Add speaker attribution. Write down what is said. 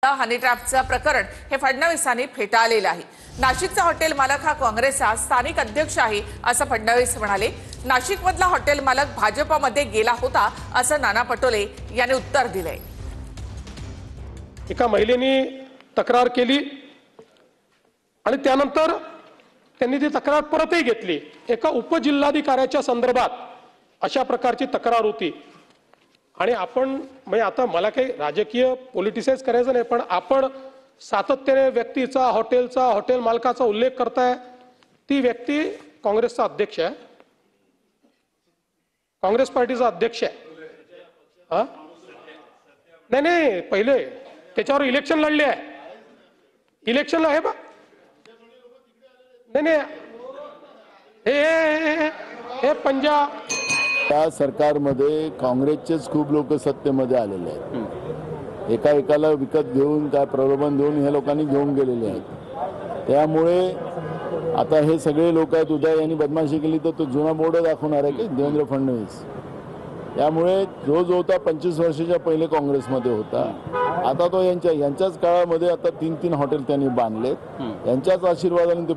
Speaker 1: हनी ट्रॅपचं प्रकरण हे फडणवीसांनी फेटाळलेलं आहे। नाशिकचा हॉटेल मालक हा काँग्रेसचा स्थानिक अध्यक्ष आहे असं फडणवीस म्हणाले। नाशिकमधला हॉटेल मालक भाजपमध्ये गेला होता असं नाना पटोले यांनी उत्तर दिलंय।
Speaker 2: एका महिलेने तक्रार केली आणि त्यानंतर त्यांनी ती तक्रार परतही घेतली। एका उपजिल्हाधिकाऱ्याच्या संदर्भात अशा प्रकारची तक्रार होती आणि आपण म्हणजे आता मला काही राजकीय पॉलिटिसाइज करायचं नाही, पण आपण सातत्याने व्यक्तीचा हॉटेल मालकाचा उल्लेख करताय। ती व्यक्ती काँग्रेसचा अध्यक्ष आहे, काँग्रेस पार्टीचा अध्यक्ष आहे। हा नाही नाही, पहिले त्याच्यावर इलेक्शन लढले आहे, इलेक्शन आहे बा। नाही नाही, हे पंजाब
Speaker 3: त्या सरकारमध्ये काँग्रेसचेच खूप लोक सत्तेमध्ये आलेले आहेत। एकाला विकत घेऊन काय प्रलोभन देऊन हे लोकांनी घेऊन गेलेले आहेत। त्यामुळे आता हे सगळे लोक आहेत, उद्या यांनी बदमाशी केली तर तो जुना बोर्ड दाखवणार आहे की देवेंद्र फडणवीस। त्यामुळे जो होता 25 वर्षाच्या पहिले काँग्रेसमध्ये होता, आता तो यांच्याच काळामध्ये आता 3 हॉटेल त्यांनी बांधलेत। यांच्याच आशीर्वादाने ते